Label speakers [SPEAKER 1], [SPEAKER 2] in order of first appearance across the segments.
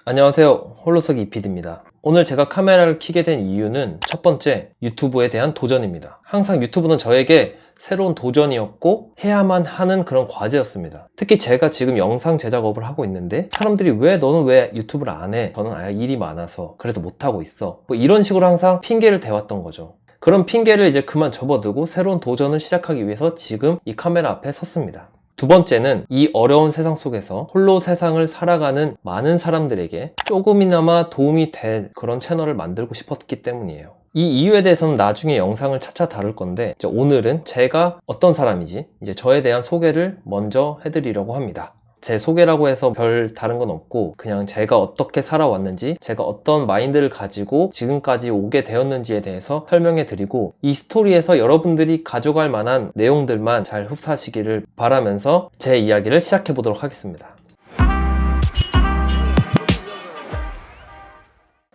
[SPEAKER 1] 안녕하세요, 홀로서기 이피디입니다. 오늘 제가 카메라를 켜게 된 이유는 첫 번째, 유튜브에 대한 도전입니다. 항상 유튜브는 저에게 새로운 도전이었고 해야만 하는 그런 과제였습니다. 특히 제가 지금 영상 제작업을 하고 있는데 사람들이 너는 왜 유튜브를 안 해? 저는 일이 많아서 그래서 못하고 있어, 뭐 이런 식으로 항상 핑계를 대왔던 거죠. 그런 핑계를 이제 그만 접어두고 새로운 도전을 시작하기 위해서 지금 이 카메라 앞에 섰습니다. 두 번째는 이 어려운 세상 속에서 홀로 세상을 살아가는 많은 사람들에게 조금이나마 도움이 될 그런 채널을 만들고 싶었기 때문이에요. 이 이유에 대해서는 나중에 영상을 차차 다룰 건데, 오늘은 제가 어떤 사람이지 저에 대한 소개를 먼저 해드리려고 합니다. 제 소개라고 해서 별 다른 건 없고 그냥 제가 어떻게 살아왔는지, 제가 어떤 마인드를 가지고 지금까지 오게 되었는지에 대해서 설명해 드리고, 이 스토리에서 여러분들이 가져갈 만한 내용들만 잘 흡수하시기를 바라면서 제 이야기를 시작해 보도록 하겠습니다.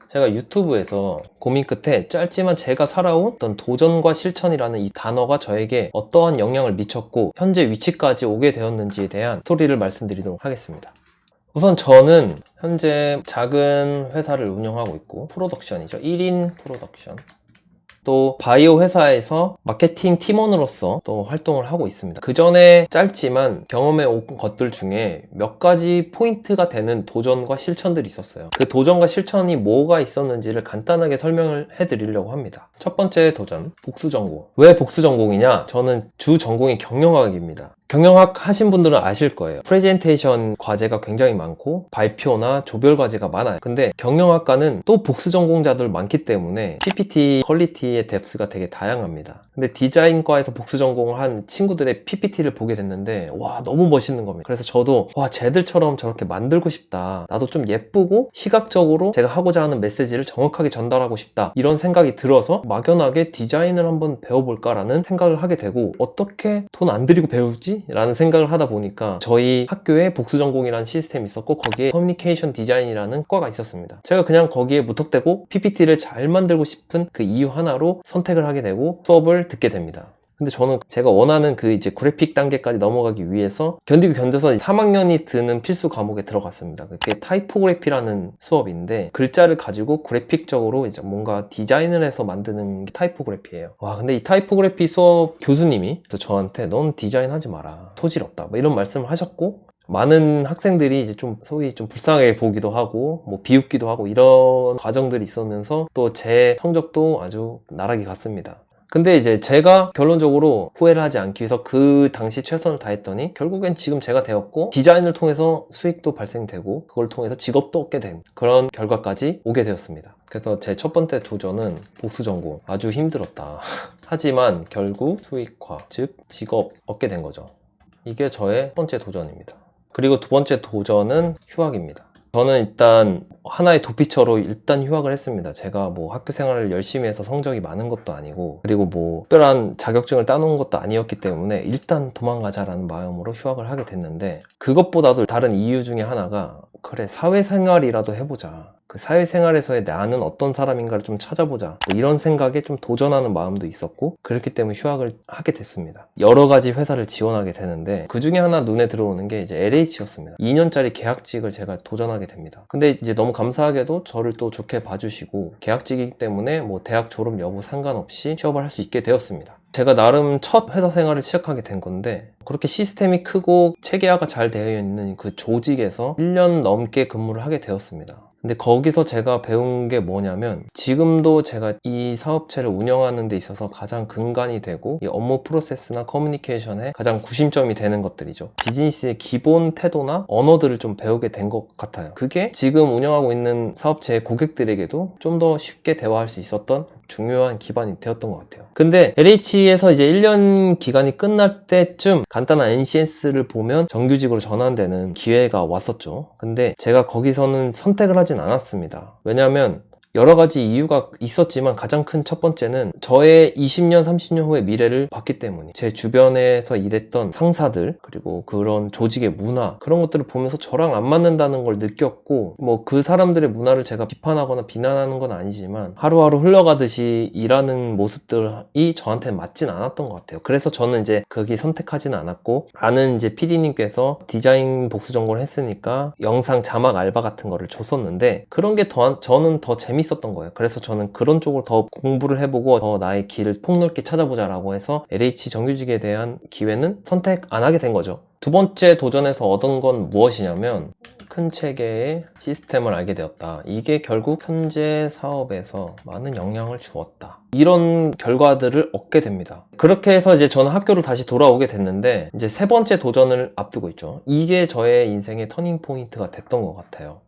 [SPEAKER 1] 제가 유튜브에서 고민 끝에 짧지만 제가 살아온 어떤 도전과 실천이라는 이 단어가 저에게 어떠한 영향을 미쳤고 현재 위치까지 오게 되었는지에 대한 스토리를 말씀드리도록 하겠습니다. 우선 저는 현재 작은 회사를 운영하고 있고, 프로덕션이죠. 1인 프로덕션, 또 바이오 회사에서 마케팅 팀원으로서 또 활동을 하고 있습니다. 그 전에 짧지만 경험해 온 것들 중에 몇 가지 포인트가 되는 도전과 실천들이 있었어요. 그 도전과 실천이 뭐가 있었는지를 간단하게 설명을 해드리려고 합니다. 첫 번째 도전, 복수전공. 왜 복수전공이냐? 저는 주 전공이 경영학입니다. 경영학 하신 분들은 아실 거예요. 프레젠테이션 과제가 굉장히 많고 발표나 조별 과제가 많아요. 근데 경영학과는 또 복수 전공자들 많기 때문에 PPT 퀄리티의 뎁스가 되게 다양합니다. 근데 디자인과에서 복수 전공을 한 친구들의 PPT를 보게 됐는데 와, 너무 멋있는 겁니다. 그래서 저도 와, 쟤들처럼 저렇게 만들고 싶다, 나도 좀 예쁘고 시각적으로 제가 하고자 하는 메시지를 정확하게 전달하고 싶다, 이런 생각이 들어서 막연하게 디자인을 한번 배워볼까라는 생각을 하게 되고, 어떻게 돈 안 들이고 배우지? 라는 생각을 하다 보니까 저희 학교에 복수전공이라는 시스템이 있었고 거기에 커뮤니케이션 디자인이라는 과가 있었습니다. 제가 그냥 거기에 무턱대고 PPT를 잘 만들고 싶은 그 이유 하나로 선택을 하게 되고 수업을 듣게 됩니다. 근데 저는 제가 원하는 그래픽 단계까지 넘어가기 위해서 견디고 견뎌서 3학년이 드는 필수 과목에 들어갔습니다. 그게 타이포그래피라는 수업인데, 글자를 가지고 그래픽적으로 뭔가 디자인을 해서 만드는 게 타이포그래피예요. 와, 근데 이 타이포그래피 수업 교수님이 저한테 넌 디자인 하지 마라, 소질 없다, 뭐 이런 말씀을 하셨고, 많은 학생들이 소위 좀 불쌍하게 보기도 하고 뭐 비웃기도 하고 이런 과정들이 있으면서 또 제 성적도 아주 나락이 갔습니다. 근데 제가 결론적으로 후회를 하지 않기 위해서 그 당시 최선을 다했더니 결국엔 지금 제가 되었고, 디자인을 통해서 수익도 발생되고 그걸 통해서 직업도 얻게 된 그런 결과까지 오게 되었습니다. 그래서 제 첫 번째 도전은 복수전공. 아주 힘들었다. 하지만 결국 수익화, 즉 직업 얻게 된 거죠. 이게 저의 첫 번째 도전입니다. 그리고 두 번째 도전은 휴학입니다. 저는 일단 하나의 도피처로 일단 휴학을 했습니다. 제가 뭐 학교 생활을 열심히 해서 성적이 많은 것도 아니고, 그리고 뭐 특별한 자격증을 따놓은 것도 아니었기 때문에 일단 도망가자라는 마음으로 휴학을 하게 됐는데, 그것보다도 다른 이유 중에 하나가, 그래, 사회생활이라도 해보자, 그 사회생활에서의 나는 어떤 사람인가를 좀 찾아보자, 뭐 이런 생각에 좀 도전하는 마음도 있었고, 그렇기 때문에 휴학을 하게 됐습니다. 여러 가지 회사를 지원하게 되는데 그 중에 하나 눈에 들어오는 게 LH였습니다. 2년짜리 계약직을 제가 도전하게 됩니다. 근데 너무 감사하게도 저를 또 좋게 봐주시고, 계약직이기 때문에 뭐 대학 졸업 여부 상관없이 취업을 할 수 있게 되었습니다. 제가 나름 첫 회사 생활을 시작하게 된 건데, 그렇게 시스템이 크고 체계화가 잘 되어 있는 그 조직에서 1년 넘게 근무를 하게 되었습니다. 근데 거기서 제가 배운 게 뭐냐면, 지금도 제가 이 사업체를 운영하는 데 있어서 가장 근간이 되고 이 업무 프로세스나 커뮤니케이션에 가장 구심점이 되는 것들이죠. 비즈니스의 기본 태도나 언어들을 좀 배우게 된 것 같아요. 그게 지금 운영하고 있는 사업체의 고객들에게도 좀 더 쉽게 대화할 수 있었던 중요한 기반이 되었던 것 같아요. 근데 LH에서 1년 기간이 끝날 때쯤 간단한 NCS를 보면 정규직으로 전환되는 기회가 왔었죠. 근데 제가 거기서는 선택을 하진 않았습니다. 왜냐하면 여러 가지 이유가 있었지만 가장 큰 첫 번째는 저의 20년, 30년 후의 미래를 봤기 때문이에요. 제 주변에서 일했던 상사들, 그리고 그런 조직의 문화, 그런 것들을 보면서 저랑 안 맞는다는 걸 느꼈고, 뭐 그 사람들의 문화를 제가 비판하거나 비난하는 건 아니지만 하루하루 흘러가듯이 일하는 모습들이 저한테 맞진 않았던 것 같아요. 그래서 저는 이제 거기 선택하지는 않았고, 아는 이제 PD님께서 디자인 복수 전공을 했으니까 영상 자막 알바 같은 거를 줬었는데, 그런 게 저는 더 재밌었던 거예요. 그래서 저는 그런 쪽으로 더 공부를 해보고 더 나의 길을 폭넓게 찾아보자 라고 해서 LH 정규직에 대한 기회는 선택 안 하게 된 거죠. 두 번째 도전에서 얻은 건 무엇이냐면, 큰 체계의 시스템을 알게 되었다. 이게 결국 현재 사업에서 많은 영향을 주었다. 이런 결과들을 얻게 됩니다. 그렇게 해서 이제 저는 학교를 다시 돌아오게 됐는데, 이제 세 번째 도전을 앞두고 있죠. 이게 저의 인생의 터닝 포인트가 됐던 것 같아요.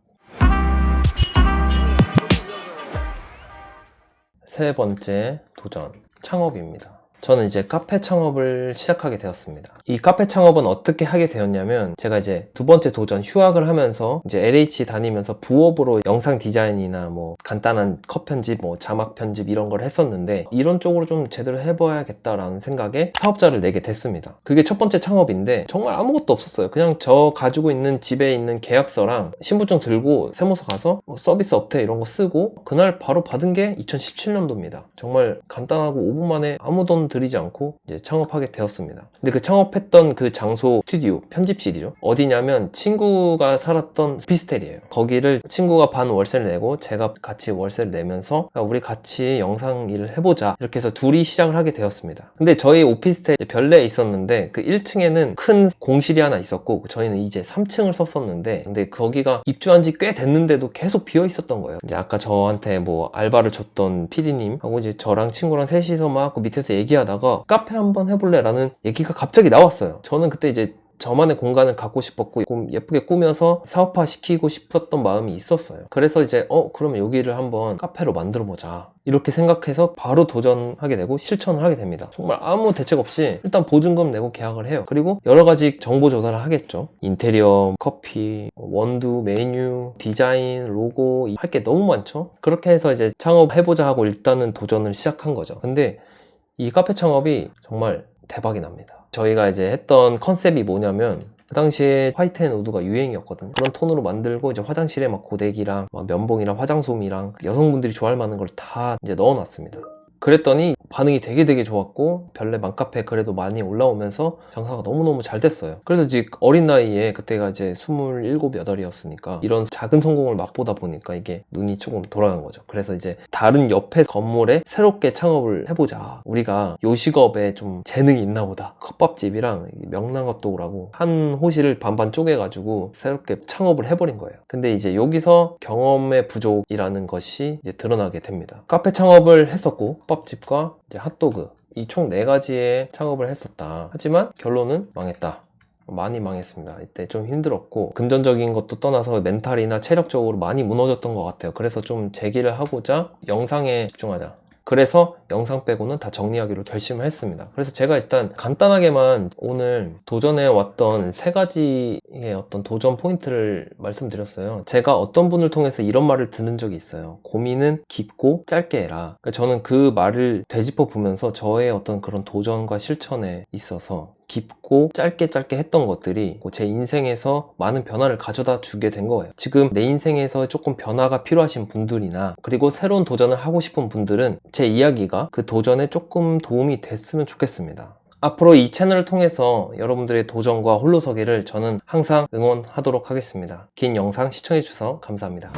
[SPEAKER 1] 세 번째 도전, 창업입니다. 저는 이제 카페 창업을 시작하게 되었습니다. 이 카페 창업은 어떻게 하게 되었냐면, 제가 이제 두 번째 도전, 휴학을 하면서 이제 LH 다니면서 부업으로 영상 디자인이나 뭐 간단한 컷 편집, 뭐 자막 편집 이런 걸 했었는데, 이런 쪽으로 좀 제대로 해봐야겠다라는 생각에 사업자를 내게 됐습니다. 그게 첫 번째 창업인데 정말 아무것도 없었어요. 그냥 저 가지고 있는 집에 있는 계약서랑 신분증 들고 세무서 가서 뭐 서비스 업체 이런 거 쓰고, 그날 바로 받은 게 2017년도입니다. 정말 간단하고 5분 만에 아무 돈 들이지 않고 이제 창업하게 되었습니다. 근데 그 창업했던 그 장소, 스튜디오, 편집실이죠. 어디냐면 친구가 살았던 오피스텔이에요. 거기를 친구가 반 월세를 내고 제가 같이 월세를 내면서 우리 같이 영상 일을 해보자, 이렇게 해서 둘이 시작을 하게 되었습니다. 근데 저희 오피스텔 별내에 있었는데 그 1층에는 큰 공실이 하나 있었고, 저희는 이제 3층을 썼었는데, 근데 거기가 입주한 지 꽤 됐는데도 계속 비어 있었던 거예요. 이제 아까 저한테 뭐 알바를 줬던 PD님하고 이제 저랑 친구랑 셋이서 막 그 밑에서 얘기하다가 카페 한번 해볼래? 라는 얘기가 갑자기 나왔어요. 저는 그때 이제 저만의 공간을 갖고 싶었고, 좀 예쁘게 꾸며서 사업화 시키고 싶었던 마음이 있었어요. 그래서 이제 그러면 여기를 한번 카페로 만들어 보자, 이렇게 생각해서 바로 도전하게 되고 실천을 하게 됩니다. 정말 아무 대책 없이 일단 보증금 내고 계약을 해요. 그리고 여러 가지 정보 조사를 하겠죠. 인테리어, 커피, 원두, 메뉴, 디자인, 로고, 할 게 너무 많죠. 그렇게 해서 이제 창업해보자 하고 일단은 도전을 시작한 거죠. 근데 이 카페 창업이 정말 대박이 납니다. 저희가 이제 했던 컨셉이 뭐냐면, 그 당시에 화이트 앤 우드가 유행이었거든요. 그런 톤으로 만들고, 이제 화장실에 막 고데기랑 막 면봉이랑 화장솜이랑 여성분들이 좋아할 만한 걸 다 이제 넣어놨습니다. 그랬더니 반응이 되게 좋았고, 별내 맘카페 그래도 많이 올라오면서 장사가 너무너무 잘 됐어요. 그래서 이제 어린 나이에, 그때가 이제 27, 8이었으니까 이런 작은 성공을 맛보다 보니까 이게 눈이 조금 돌아간 거죠. 그래서 이제 다른 옆에 건물에 새롭게 창업을 해보자, 우리가 요식업에 좀 재능이 있나 보다, 컵밥집이랑 명랑핫도그라고 한 호실을 반반 쪼개가지고 새롭게 창업을 해버린 거예요. 근데 이제 여기서 경험의 부족이라는 것이 이제 드러나게 됩니다. 카페 창업을 했었고, 컵밥집과 이제 핫도그, 이 총 4가지의 창업을 했었다. 하지만 결론은 망했다. 많이 망했습니다. 이때 좀 힘들었고, 금전적인 것도 떠나서 멘탈이나 체력적으로 많이 무너졌던 것 같아요. 그래서 좀 재기를 하고자 영상에 집중하자, 그래서 영상 빼고는 다 정리하기로 결심을 했습니다. 그래서 제가 일단 간단하게만 오늘 도전해 왔던 3가지의 어떤 도전 포인트를 말씀드렸어요. 제가 어떤 분을 통해서 이런 말을 듣는 적이 있어요. 고민은 깊고 짧게 해라. 그러니까 저는 그 말을 되짚어 보면서 저의 어떤 그런 도전과 실천에 있어서 깊고 짧게 했던 것들이 제 인생에서 많은 변화를 가져다 주게 된 거예요. 지금 내 인생에서 조금 변화가 필요하신 분들이나, 그리고 새로운 도전을 하고 싶은 분들은 제 이야기가 그 도전에 조금 도움이 됐으면 좋겠습니다. 앞으로 이 채널을 통해서 여러분들의 도전과 홀로서기를 저는 항상 응원하도록 하겠습니다. 긴 영상 시청해주셔서 감사합니다.